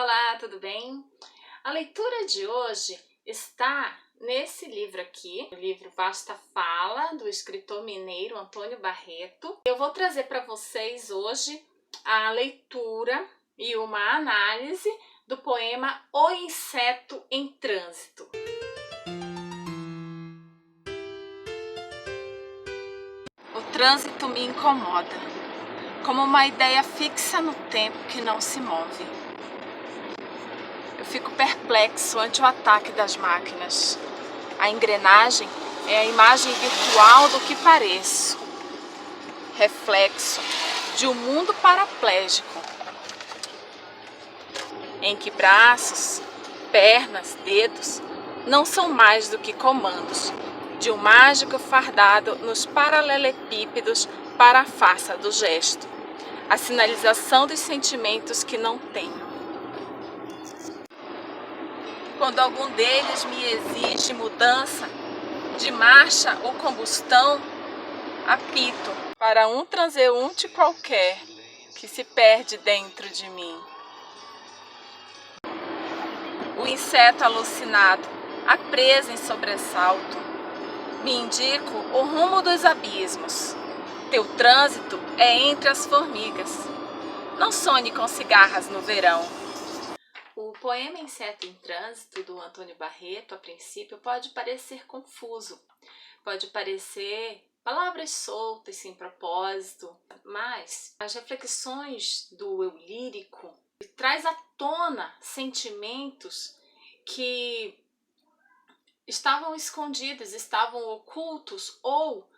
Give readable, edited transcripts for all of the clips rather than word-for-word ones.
Olá, tudo bem? A leitura de hoje está nesse livro aqui, o livro Vasta Fala, do escritor mineiro Antônio Barreto. Eu vou trazer para vocês hoje a leitura e uma análise do poema O Inseto em Trânsito. O trânsito me incomoda, como uma ideia fixa no tempo que não se move. Eu fico perplexo ante o ataque das máquinas. A engrenagem é a imagem virtual do que pareço, reflexo de um mundo paraplégico, em que braços, pernas, dedos não são mais do que comandos de um mágico fardado nos paralelepípedos para a farsa do gesto, a sinalização dos sentimentos que não tenho. Quando algum deles me exige mudança de marcha ou combustão, apito para um transeunte qualquer que se perde dentro de mim. O inseto alucinado, a presa em sobressalto, me indico o rumo dos abismos. Teu trânsito é entre as formigas. Não sonhe com cigarras no verão. O poema Inseto em Trânsito, do Antônio Barreto, a princípio, pode parecer confuso, pode parecer palavras soltas, sem propósito, mas as reflexões do eu lírico traz à tona sentimentos que estavam escondidos, estavam ocultos, ou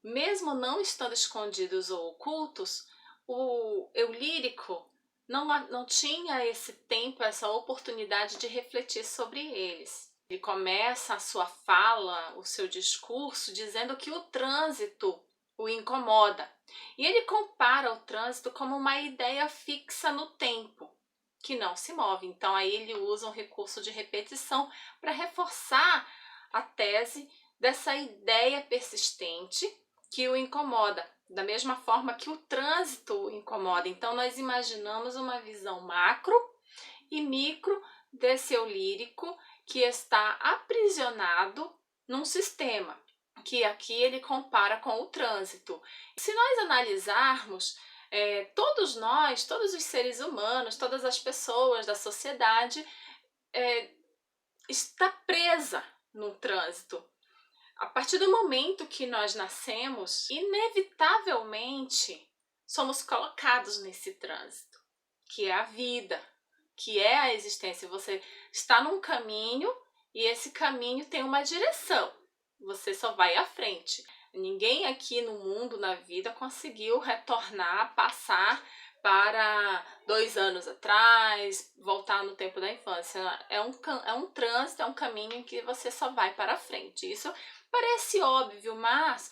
mesmo não estando escondidos ou ocultos, o eu lírico não tinha esse tempo, essa oportunidade de refletir sobre eles. Ele começa a sua fala, o seu discurso, dizendo que o trânsito o incomoda. E ele compara o trânsito como uma ideia fixa no tempo, que não se move. Então aí ele usa um recurso de repetição para reforçar a tese dessa ideia persistente que o incomoda, da mesma forma que o trânsito o incomoda. Então nós imaginamos uma visão macro e micro desse eu lírico que está aprisionado num sistema, que aqui ele compara com o trânsito. Se nós analisarmos, todos nós, todos os seres humanos, todas as pessoas da sociedade está presa no trânsito. A partir do momento que nós nascemos, inevitavelmente somos colocados nesse trânsito, que é a vida, que é a existência. Você está num caminho e esse caminho tem uma direção. Você só vai à frente. Ninguém aqui no mundo, na vida, conseguiu retornar, passar para 2 anos atrás, voltar no tempo da infância. É um trânsito, é um caminho em que você só vai para frente. Isso parece óbvio, mas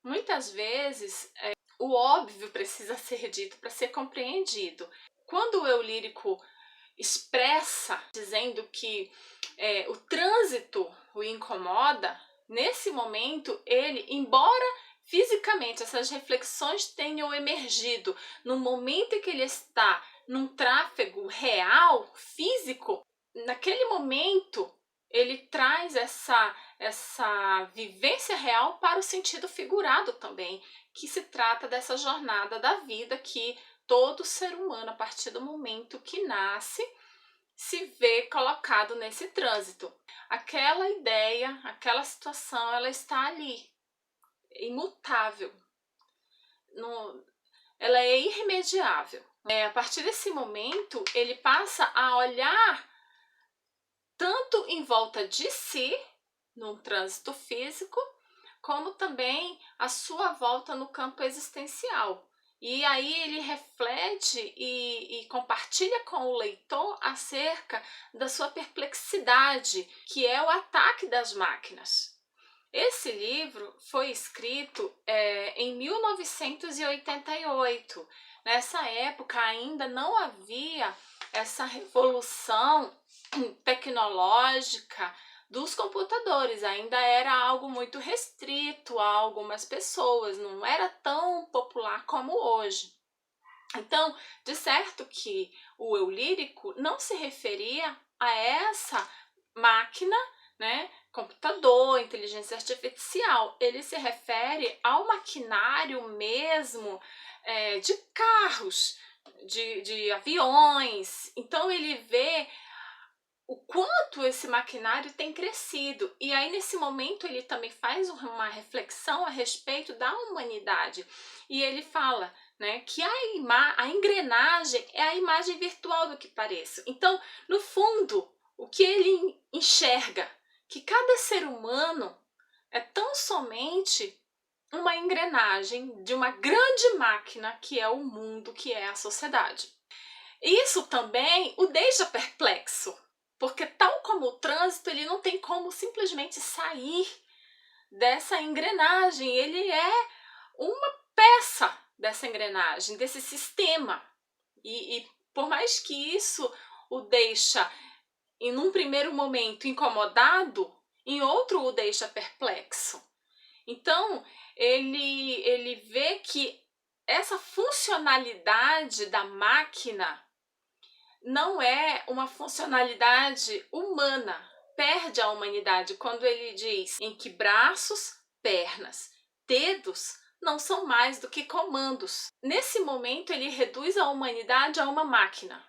muitas vezes o óbvio precisa ser dito para ser compreendido. Quando o eu lírico expressa dizendo que o trânsito o incomoda, nesse momento ele, embora fisicamente essas reflexões tenham emergido no momento em que ele está num tráfego real, físico, naquele momento ele traz essa vivência real para o sentido figurado também, que se trata dessa jornada da vida que todo ser humano, a partir do momento que nasce, se vê colocado nesse trânsito. Aquela ideia, aquela situação, ela está ali, imutável. Ela é irremediável. A partir desse momento, ele passa a olhar tanto em volta de si, num trânsito físico, como também a sua volta no campo existencial. E aí ele reflete e compartilha com o leitor acerca da sua perplexidade, que é o ataque das máquinas. Esse livro foi escrito em 1988. Nessa época ainda não havia essa revolução tecnológica dos computadores, ainda era algo muito restrito a algumas pessoas, não era tão popular como hoje. Então, de certo que o eu lírico não se referia a essa máquina, né, computador, inteligência artificial. Ele se refere ao maquinário mesmo, de carros, de aviões. Então ele vê o quanto esse maquinário tem crescido. E aí, nesse momento, ele também faz uma reflexão a respeito da humanidade. E ele fala, né, que a engrenagem é a imagem virtual do que pareça. Então, no fundo, o que ele enxerga? Que cada ser humano é tão somente uma engrenagem de uma grande máquina que é o mundo, que é a sociedade. Isso também o deixa perplexo, porque tal como o trânsito, ele não tem como simplesmente sair dessa engrenagem, ele é uma peça dessa engrenagem, desse sistema. E por mais que isso o deixa, em um primeiro momento, incomodado, em outro o deixa perplexo. Então, ele vê que essa funcionalidade da máquina não é uma funcionalidade humana, perde a humanidade quando ele diz em que braços, pernas, dedos não são mais do que comandos. Nesse momento, ele reduz a humanidade a uma máquina.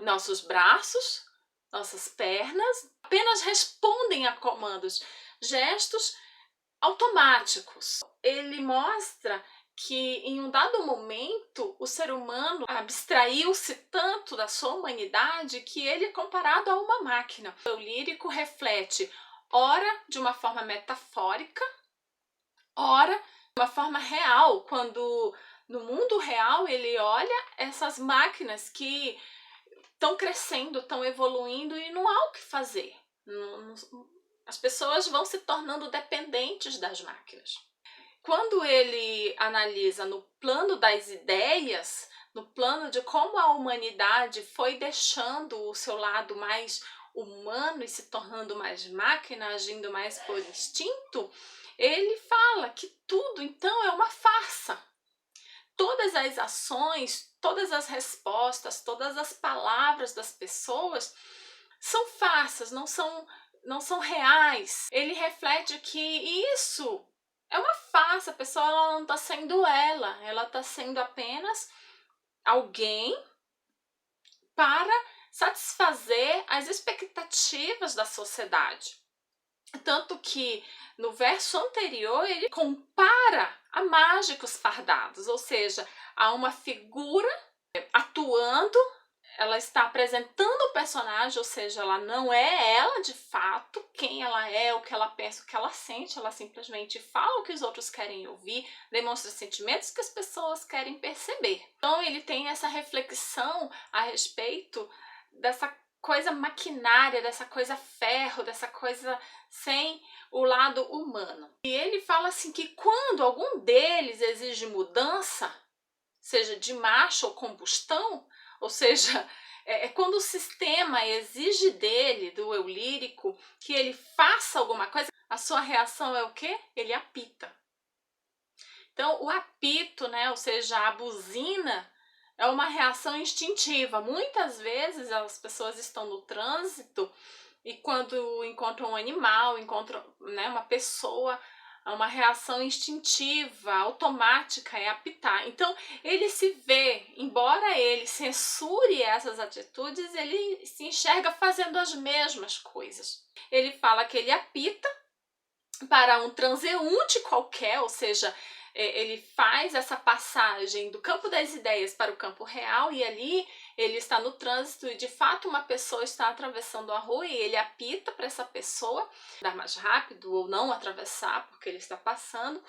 Nossos braços, nossas pernas apenas respondem a comandos, gestos automáticos. Ele mostra que em um dado momento o ser humano abstraiu-se tanto da sua humanidade que ele é comparado a uma máquina. O lírico reflete ora de uma forma metafórica, ora de uma forma real, quando no mundo real ele olha essas máquinas que estão crescendo, estão evoluindo e não há o que fazer. As pessoas vão se tornando dependentes das máquinas. Quando ele analisa no plano das ideias, no plano de como a humanidade foi deixando o seu lado mais humano e se tornando mais máquina, agindo mais por instinto, ele fala que tudo então é uma farsa. Todas as ações, todas as respostas, todas as palavras das pessoas são farsas, não são reais. Ele reflete que isso é uma farsa, a pessoa ela não está sendo ela está sendo apenas alguém para satisfazer as expectativas da sociedade. Tanto que no verso anterior ele compara a mágicos fardados, ou seja, a uma figura atuando. Ela está apresentando o personagem, ou seja, ela não é ela de fato, quem ela é, o que ela pensa, o que ela sente, ela simplesmente fala o que os outros querem ouvir, demonstra sentimentos que as pessoas querem perceber. Então ele tem essa reflexão a respeito dessa coisa maquinária, dessa coisa ferro, dessa coisa sem o lado humano. E ele fala assim que quando algum deles exige mudança, seja de marcha ou combustão, ou seja, quando o sistema exige dele, do eu lírico, que ele faça alguma coisa, a sua reação é o quê? Ele apita. Então, o apito, né, ou seja, a buzina, é uma reação instintiva. Muitas vezes as pessoas estão no trânsito e quando encontram um animal, encontram, né, uma pessoa, uma reação instintiva, automática é apitar. Então, ele se vê, embora ele censure essas atitudes, ele se enxerga fazendo as mesmas coisas. Ele fala que ele apita para um transeunte qualquer, ou seja, ele faz essa passagem do campo das ideias para o campo real e ali ele está no trânsito e de fato uma pessoa está atravessando a rua e ele apita para essa pessoa dar mais rápido ou não atravessar porque ele está passando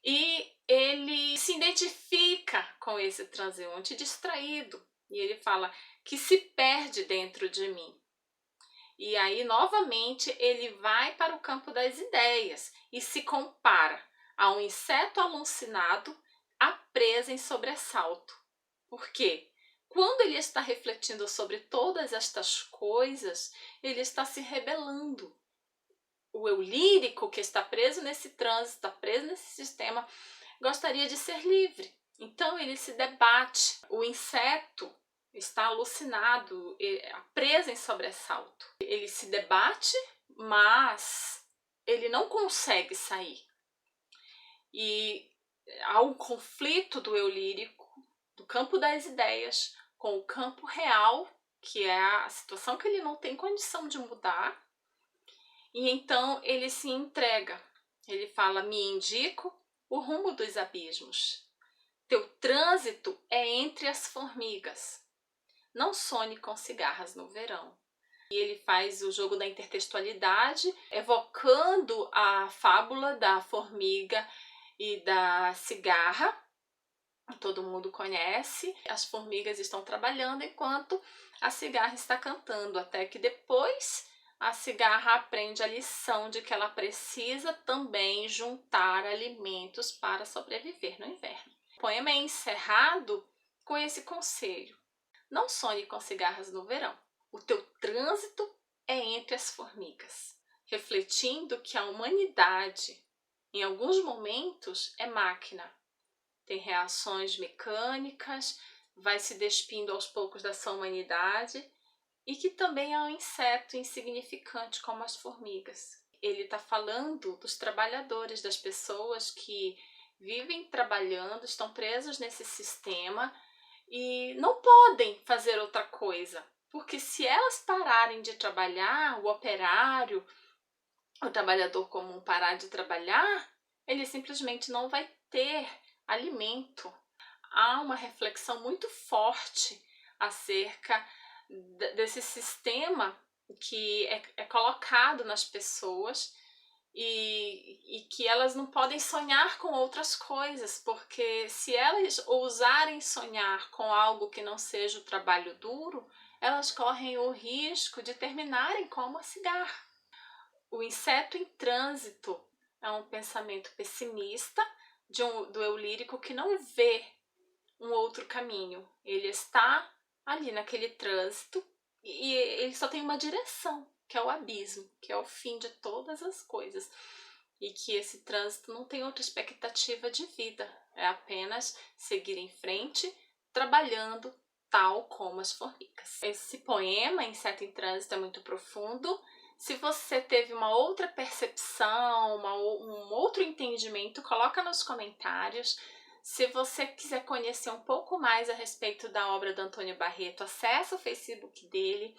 e ele se identifica com esse transeunte distraído e ele fala que se perde dentro de mim. E aí novamente ele vai para o campo das ideias e se compara a um inseto alucinado, a presa em sobressalto. Por quê? Quando ele está refletindo sobre todas estas coisas, ele está se rebelando. O eu lírico que está preso nesse trânsito, está preso nesse sistema, gostaria de ser livre. Então ele se debate, o inseto está alucinado, preso em sobressalto. Ele se debate, mas ele não consegue sair. E há um conflito do eu lírico, do campo das ideias, com o campo real, que é a situação que ele não tem condição de mudar. E então ele se entrega. Ele fala: me indico o rumo dos abismos. Teu trânsito é entre as formigas. Não sonhe com cigarras no verão. E ele faz o jogo da intertextualidade, evocando a fábula da formiga e da cigarra. Todo mundo conhece. As formigas estão trabalhando enquanto a cigarra está cantando, até que depois a cigarra aprende a lição de que ela precisa também juntar alimentos para sobreviver no inverno. O poema é encerrado com esse conselho: não sonhe com cigarras no verão. O teu trânsito é entre as formigas, refletindo que a humanidade, em alguns momentos, é máquina. Tem reações mecânicas, vai se despindo aos poucos da sua humanidade, e que também é um inseto insignificante como as formigas. Ele está falando dos trabalhadores, das pessoas que vivem trabalhando, estão presos nesse sistema e não podem fazer outra coisa, porque se elas pararem de trabalhar, o operário, o trabalhador comum parar de trabalhar, ele simplesmente não vai ter alimento. Há uma reflexão muito forte acerca desse sistema que é colocado nas pessoas e que elas não podem sonhar com outras coisas, porque se elas ousarem sonhar com algo que não seja o trabalho duro, elas correm o risco de terminarem como a cigarra. O inseto em trânsito é um pensamento pessimista do eu lírico que não vê um outro caminho. Ele está ali naquele trânsito e ele só tem uma direção, que é o abismo, que é o fim de todas as coisas. E que esse trânsito não tem outra expectativa de vida, é apenas seguir em frente, trabalhando tal como as formigas. Esse poema, Inseto em Trânsito, é muito profundo. Se você teve uma outra percepção, um outro entendimento, coloca nos comentários. Se você quiser conhecer um pouco mais a respeito da obra do Antônio Barreto, acessa o Facebook dele.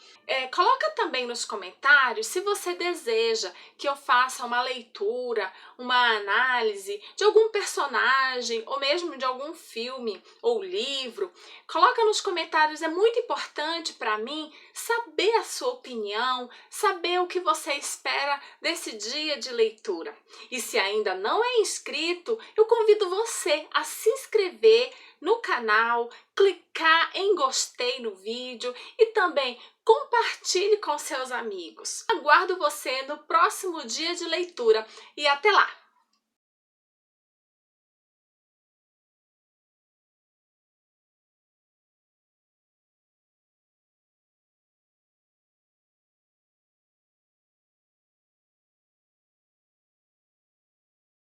Coloca também nos comentários se você deseja que eu faça uma leitura, uma análise de algum personagem ou mesmo de algum filme ou livro. Coloca nos comentários, é muito importante para mim saber a sua opinião, saber o que você espera desse dia de leitura. E se ainda não é inscrito, eu convido você a se inscrever no canal, clicar em gostei no vídeo e também compartilhe com seus amigos. Aguardo você no próximo dia de leitura e até lá!